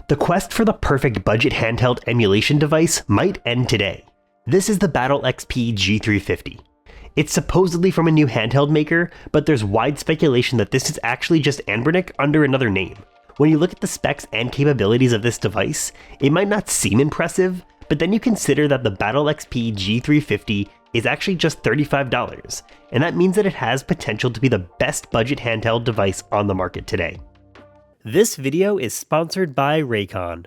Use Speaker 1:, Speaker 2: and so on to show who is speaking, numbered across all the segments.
Speaker 1: The quest for the perfect budget handheld emulation device might end today. This is the BattleXP G350. It's supposedly from a new handheld maker, but there's wide speculation that this is actually just Anbernic under another name. When you look at the specs and capabilities of this device, it might not seem impressive, but then you consider that the BattleXP G350 is actually just $35, and that means that it has potential to be the best budget handheld device on the market today. This video is sponsored by Raycon.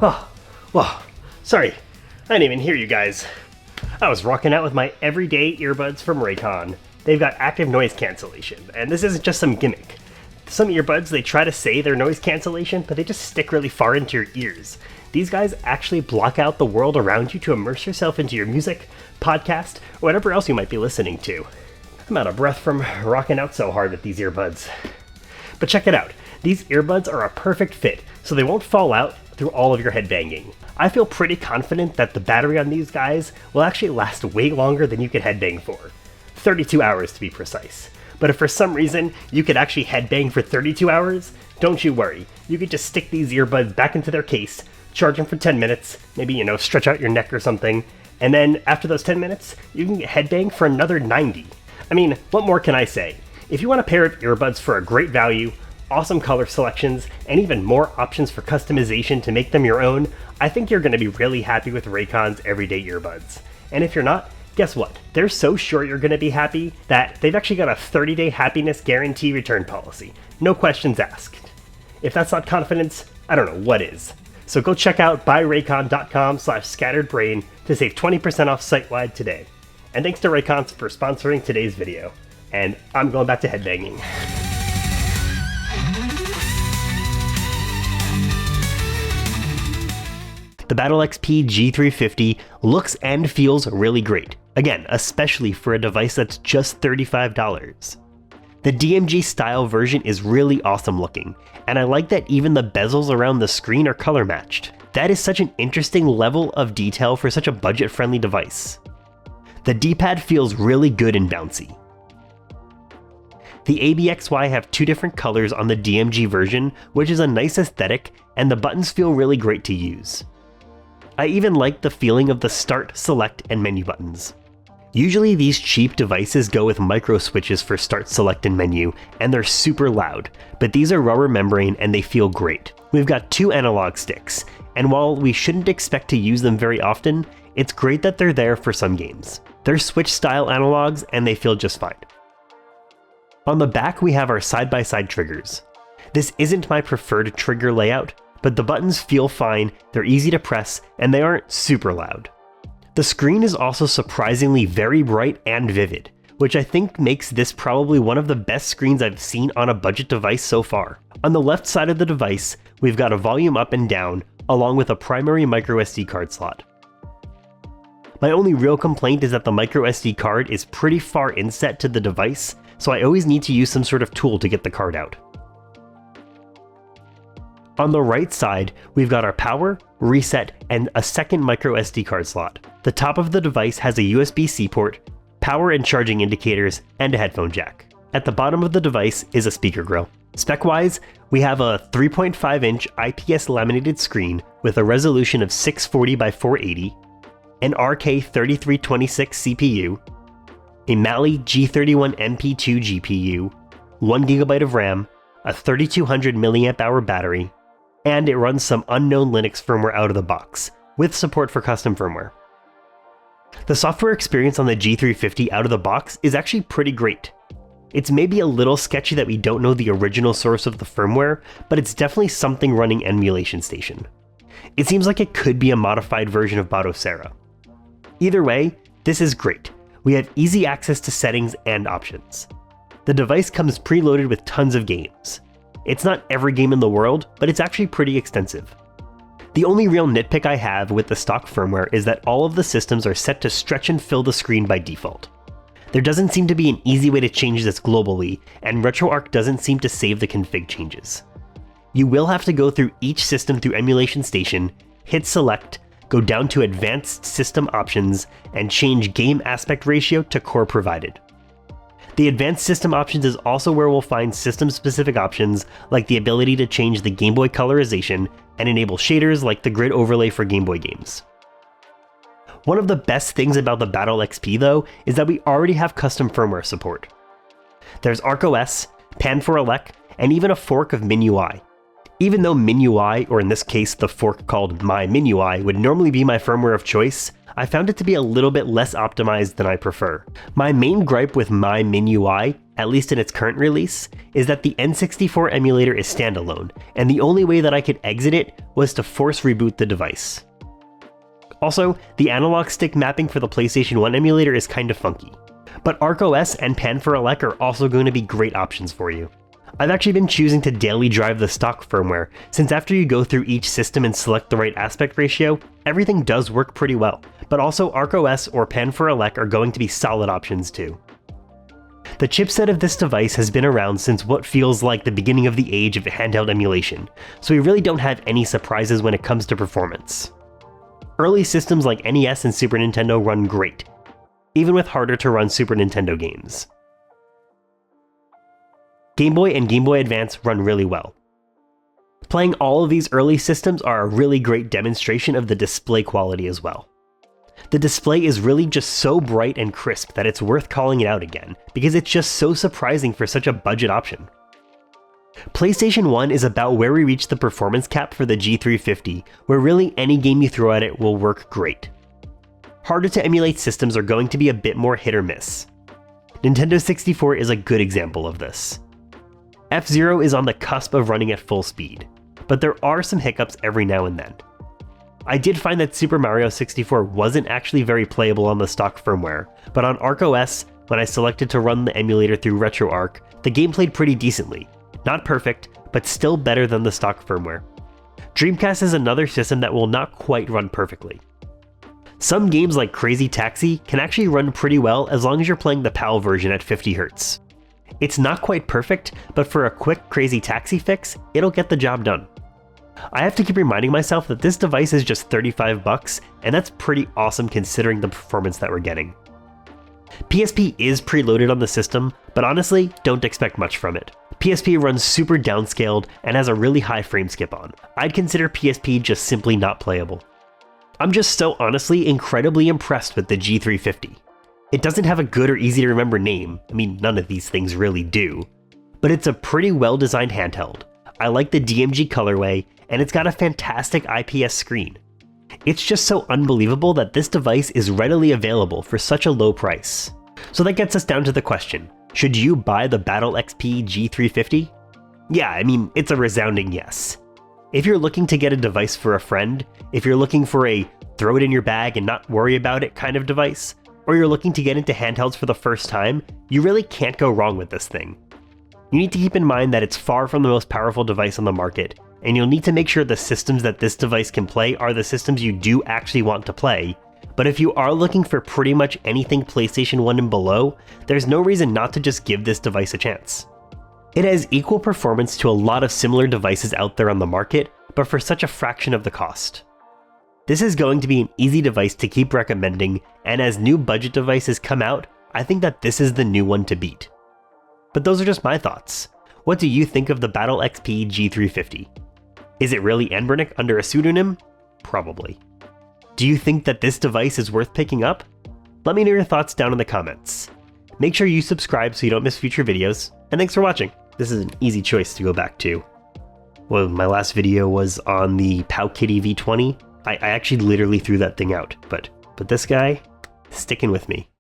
Speaker 1: Oh, whoa, sorry, I didn't even hear you guys. I was rocking out with my everyday earbuds from Raycon. They've got active noise cancellation, and this isn't just some gimmick. Some earbuds, they try to say they're noise cancellation, but they just stick really far into your ears. These guys actually block out the world around you to immerse yourself into your music, podcast, or whatever else you might be listening to. I'm out of breath from rocking out so hard with these earbuds. But check it out, these earbuds are a perfect fit, so they won't fall out through all of your headbanging. I feel pretty confident that the battery on these guys will actually last way longer than you could headbang for. 32 hours to be precise. But if for some reason you could actually headbang for 32 hours, don't you worry. You could just stick these earbuds back into their case, charge them for 10 minutes, maybe, stretch out your neck or something, and then after those 10 minutes, you can get headbang for another 90. I mean, what more can I say? If you want a pair of earbuds for a great value, awesome color selections, and even more options for customization to make them your own, I think you're going to be really happy with Raycon's everyday earbuds. And if you're not, guess what? They're so sure you're going to be happy that they've actually got a 30-day happiness guarantee return policy. No questions asked. If that's not confidence, I don't know what is. So go check out buyraycon.com/scatteredbrain to save 20% off site-wide today. And thanks to Raycons for sponsoring today's video. And I'm going back to headbanging. The BattleXP G350 looks and feels really great. Again, especially for a device that's just $35. The DMG style version is really awesome looking, and I like that even the bezels around the screen are color matched. That is such an interesting level of detail for such a budget-friendly device. The D-pad feels really good and bouncy. The ABXY have two different colors on the DMG version, which is a nice aesthetic, and the buttons feel really great to use. I even like the feeling of the start, select, and menu buttons. Usually these cheap devices go with micro switches for start, select, and menu, and they're super loud, but these are rubber membrane and they feel great. We've got two analog sticks, and while we shouldn't expect to use them very often, it's great that they're there for some games. They're switch-style analogs and they feel just fine. On the back we have our side-by-side triggers. This isn't my preferred trigger layout, but the buttons feel fine, they're easy to press, and they aren't super loud. The screen is also surprisingly very bright and vivid, which I think makes this probably one of the best screens I've seen on a budget device so far. On the left side of the device, we've got a volume up and down, along with a primary microSD card slot. My only real complaint is that the microSD card is pretty far inset to the device, so I always need to use some sort of tool to get the card out. On the right side, we've got our power, reset, and a second microSD card slot. The top of the device has a USB-C port, power and charging indicators, and a headphone jack. At the bottom of the device is a speaker grill. Spec-wise, we have a 3.5-inch IPS laminated screen with a resolution of 640 by 480, an RK3326 CPU, a Mali G31MP2 GPU, 1GB of RAM, a 3200 mAh battery, and it runs some unknown Linux firmware out of the box, with support for custom firmware. The software experience on the G350 out of the box is actually pretty great. It's maybe a little sketchy that we don't know the original source of the firmware, but it's definitely something running Emulation Station. It seems like it could be a modified version of Battlexp. Either way, this is great. We have easy access to settings and options. The device comes preloaded with tons of games. It's not every game in the world, but it's actually pretty extensive. The only real nitpick I have with the stock firmware is that all of the systems are set to stretch and fill the screen by default. There doesn't seem to be an easy way to change this globally, and RetroArch doesn't seem to save the config changes. You will have to go through each system through Emulation Station, hit select, go down to Advanced System Options, and change Game Aspect Ratio to Core Provided. The advanced system options is also where we'll find system-specific options like the ability to change the Game Boy colorization and enable shaders like the grid overlay for Game Boy games. One of the best things about the BattleXP though is that we already have custom firmware support. There's ArcOS, Pan4Elec, and even a fork of MinUI. Even though MinUI, or in this case the fork called MyMinUI, would normally be my firmware of choice, I found it to be a little bit less optimized than I prefer. My main gripe with MyMinUI, at least in its current release, is that the N64 emulator is standalone, and the only way that I could exit it was to force reboot the device. Also, the analog stick mapping for the PlayStation 1 emulator is kinda funky. But ArcOS and Pan4Elec are also going to be great options for you. I've actually been choosing to daily drive the stock firmware, since after you go through each system and select the right aspect ratio, everything does work pretty well, but also ArcOS or Pan4Elec are going to be solid options too. The chipset of this device has been around since what feels like the beginning of the age of handheld emulation, so we really don't have any surprises when it comes to performance. Early systems like NES and Super Nintendo run great, even with harder to run Super Nintendo games. Game Boy and Game Boy Advance run really well. Playing all of these early systems are a really great demonstration of the display quality as well. The display is really just so bright and crisp that it's worth calling it out again, because it's just so surprising for such a budget option. PlayStation 1 is about where we reach the performance cap for the G350, where really any game you throw at it will work great. Harder to emulate systems are going to be a bit more hit or miss. Nintendo 64 is a good example of this. F-Zero is on the cusp of running at full speed, but there are some hiccups every now and then. I did find that Super Mario 64 wasn't actually very playable on the stock firmware, but on ArcOS, when I selected to run the emulator through RetroArch, the game played pretty decently. Not perfect, but still better than the stock firmware. Dreamcast is another system that will not quite run perfectly. Some games like Crazy Taxi can actually run pretty well as long as you're playing the PAL version at 50 Hz. It's not quite perfect, but for a quick Crazy Taxi fix, it'll get the job done. I have to keep reminding myself that this device is just $35, and that's pretty awesome considering the performance that we're getting. PSP is preloaded on the system, but honestly, don't expect much from it. PSP runs super downscaled and has a really high frame skip on. I'd consider PSP just simply not playable. I'm just so honestly incredibly impressed with the G350. It doesn't have a good or easy to remember name, I mean none of these things really do, but it's a pretty well designed handheld. I like the DMG colorway, and it's got a fantastic IPS screen. It's just so unbelievable that this device is readily available for such a low price. So that gets us down to the question, should you buy the BattleXP G350? Yeah, I mean, it's a resounding yes. If you're looking to get a device for a friend, if you're looking for a throw it in your bag and not worry about it kind of device, or you're looking to get into handhelds for the first time, you really can't go wrong with this thing. You need to keep in mind that it's far from the most powerful device on the market, and you'll need to make sure the systems that this device can play are the systems you do actually want to play, but if you are looking for pretty much anything PlayStation 1 and below, there's no reason not to just give this device a chance. It has equal performance to a lot of similar devices out there on the market, but for such a fraction of the cost. This is going to be an easy device to keep recommending, and as new budget devices come out, I think that this is the new one to beat. But those are just my thoughts. What do you think of the BattleXP G350? Is it really Anbernic under a pseudonym? Probably. Do you think that this device is worth picking up? Let me know your thoughts down in the comments. Make sure you subscribe so you don't miss future videos, and thanks for watching. This is an easy choice to go back to. Well, my last video was on the Powkitty V20. I actually literally threw that thing out, but this guy, sticking with me.